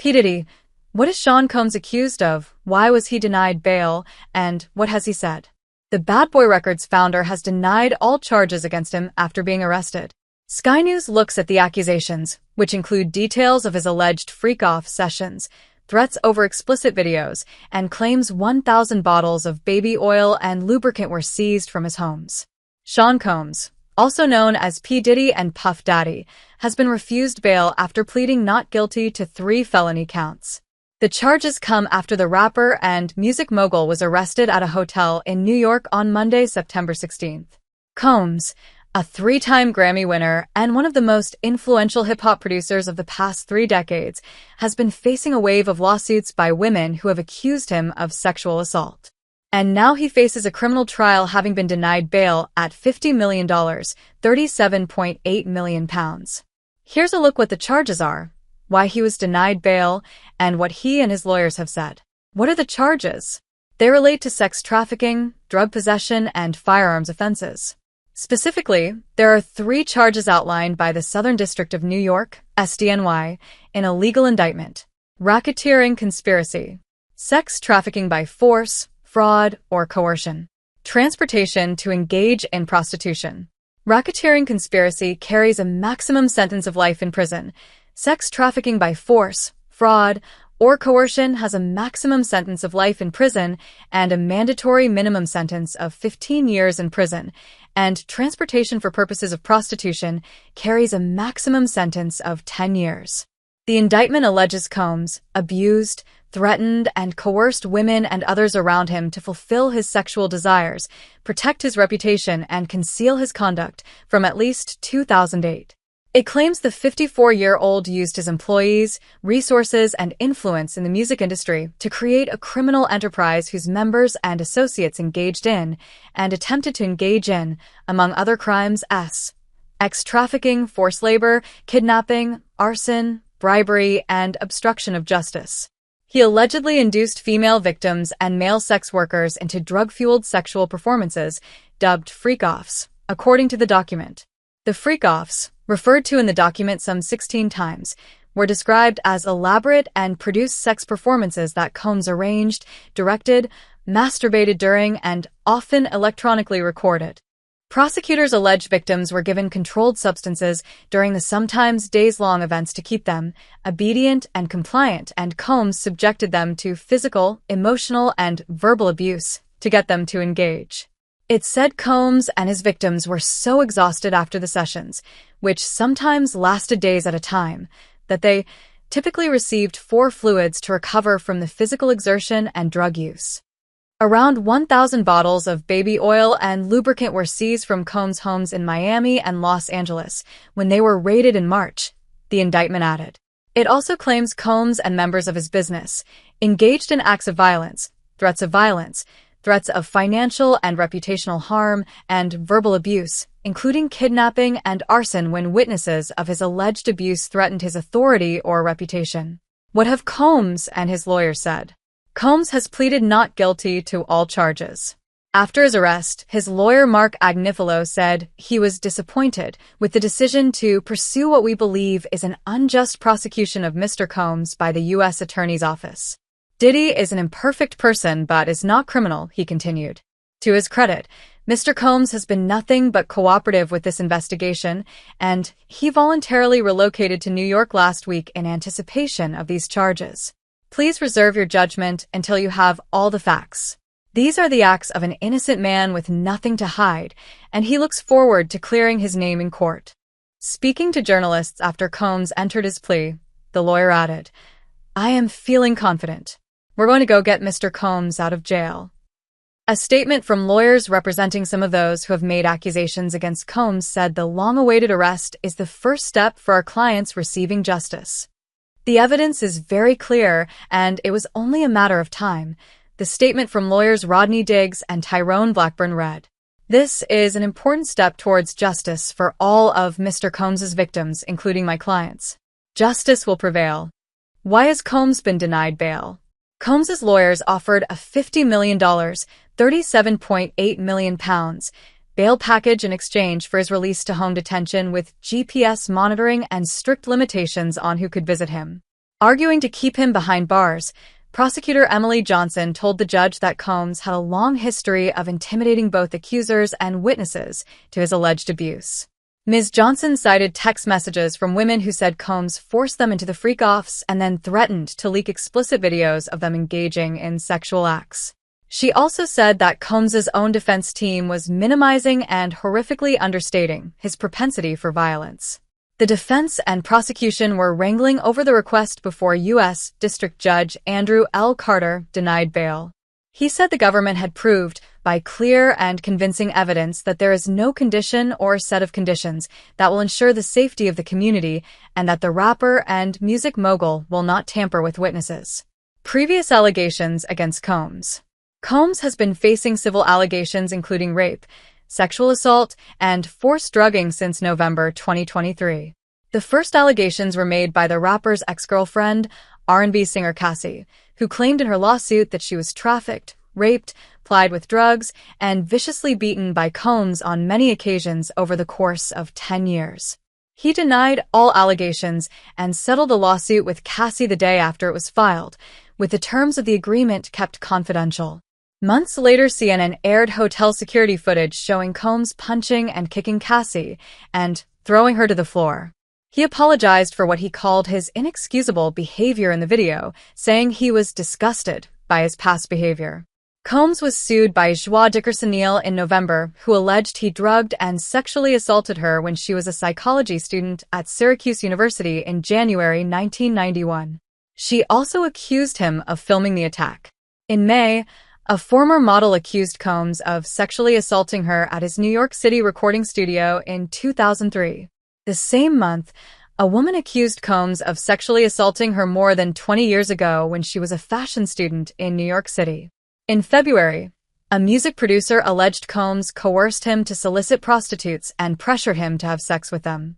P. Diddy, what is Sean Combs accused of? Why was he denied bail? And what has he said? The Bad Boy Records founder has denied all charges against him after being arrested. Sky News looks at the accusations, which include details of his alleged freak-off sessions, threats over explicit videos, and claims 1,000 bottles of baby oil and lubricant were seized from his homes. Sean Combs, also known as P. Diddy and Puff Daddy, has been refused bail after pleading not guilty to 3 felony counts. The charges come after the rapper and music mogul was arrested at a hotel in New York on Monday, September 16th. Combs, a 3-time Grammy winner and one of the most influential hip-hop producers of the past 3 decades, has been facing a wave of lawsuits by women who have accused him of sexual assault. And now he faces a criminal trial, having been denied bail at $50 million, £37.8 million. Here's a look what the charges are, why he was denied bail, and what he and his lawyers have said. What are the charges? They relate to sex trafficking, drug possession, and firearms offenses. Specifically, there are 3 charges outlined by the Southern District of New York, SDNY, in a legal indictment: racketeering conspiracy, sex trafficking by force, fraud, or coercion, transportation to engage in prostitution. Racketeering conspiracy carries a maximum sentence of life in prison. Sex trafficking by force, fraud, or coercion has a maximum sentence of life in prison and a mandatory minimum sentence of 15 years in prison, and transportation for purposes of prostitution carries a maximum sentence of 10 years. The indictment alleges Combs abused, threatened, and coerced women and others around him to fulfill his sexual desires, protect his reputation, and conceal his conduct from at least 2008. It claims the 54-year-old used his employees, resources, and influence in the music industry to create a criminal enterprise whose members and associates engaged in, and attempted to engage in, among other crimes, sex trafficking, forced labor, kidnapping, arson, bribery, and obstruction of justice. He allegedly induced female victims and male sex workers into drug-fueled sexual performances, dubbed freak-offs, according to the document. The freak-offs, referred to in the document some 16 times, were described as elaborate and produced sex performances that Combs arranged, directed, masturbated during, and often electronically recorded. Prosecutors allege victims were given controlled substances during the sometimes days-long events to keep them obedient and compliant, and Combs subjected them to physical, emotional, and verbal abuse to get them to engage. It said Combs and his victims were so exhausted after the sessions, which sometimes lasted days at a time, that they typically received 4 fluids to recover from the physical exertion and drug use. Around 1,000 bottles of baby oil and lubricant were seized from Combs' homes in Miami and Los Angeles when they were raided in March, the indictment added. It also claims Combs and members of his business engaged in acts of violence, threats of financial and reputational harm, and verbal abuse, including kidnapping and arson when witnesses of his alleged abuse threatened his authority or reputation. What have Combs and his lawyers said? Combs has pleaded not guilty to all charges. After his arrest, his lawyer Mark Agnifilo said he was disappointed with the decision to pursue what we believe is an unjust prosecution of Mr. Combs by the U.S. Attorney's Office. Diddy is an imperfect person but is not criminal, he continued. To his credit, Mr. Combs has been nothing but cooperative with this investigation, and he voluntarily relocated to New York last week in anticipation of these charges. Please reserve your judgment until you have all the facts. These are the acts of an innocent man with nothing to hide, and he looks forward to clearing his name in court. Speaking to journalists after Combs entered his plea, the lawyer added, "I am feeling confident. We're going to go get Mr. Combs out of jail." A statement from lawyers representing some of those who have made accusations against Combs said the long-awaited arrest is the first step for our clients receiving justice. The evidence is very clear, and it was only a matter of time, the statement from lawyers Rodney Diggs and Tyrone Blackburn read. This is an important step towards justice for all of Mr. Combs' victims, including my clients. Justice will prevail. Why has Combs been denied bail? Combs' lawyers offered a $50 million, £37.8 million, bail package in exchange for his release to home detention with GPS monitoring and strict limitations on who could visit him. Arguing to keep him behind bars, prosecutor Emily Johnson told the judge that Combs had a long history of intimidating both accusers and witnesses to his alleged abuse. Ms. Johnson cited text messages from women who said Combs forced them into the freak-offs and then threatened to leak explicit videos of them engaging in sexual acts. She also said that Combs's own defense team was minimizing and horrifically understating his propensity for violence. The defense and prosecution were wrangling over the request before U.S. District Judge Andrew L. Carter denied bail. He said the government had proved, by clear and convincing evidence, that there is no condition or set of conditions that will ensure the safety of the community and that the rapper and music mogul will not tamper with witnesses. Previous allegations against Combs. Combs has been facing civil allegations including rape, sexual assault, and forced drugging since November 2023. The first allegations were made by the rapper's ex-girlfriend, R&B singer Cassie, who claimed in her lawsuit that she was trafficked, raped, plied with drugs, and viciously beaten by Combs on many occasions over the course of 10 years. He denied all allegations and settled a lawsuit with Cassie the day after it was filed, with the terms of the agreement kept confidential. Months later, CNN aired hotel security footage showing Combs punching and kicking Cassie and throwing her to the floor. He apologized for what he called his inexcusable behavior in the video, saying he was disgusted by his past behavior. Combs was sued by Joie Dickerson-Neal in November, who alleged he drugged and sexually assaulted her when she was a psychology student at Syracuse University in January 1991. She also accused him of filming the attack. In May, a former model accused Combs of sexually assaulting her at his New York City recording studio in 2003. The same month, a woman accused Combs of sexually assaulting her more than 20 years ago when she was a fashion student in New York City. In February, a music producer alleged Combs coerced him to solicit prostitutes and pressured him to have sex with them.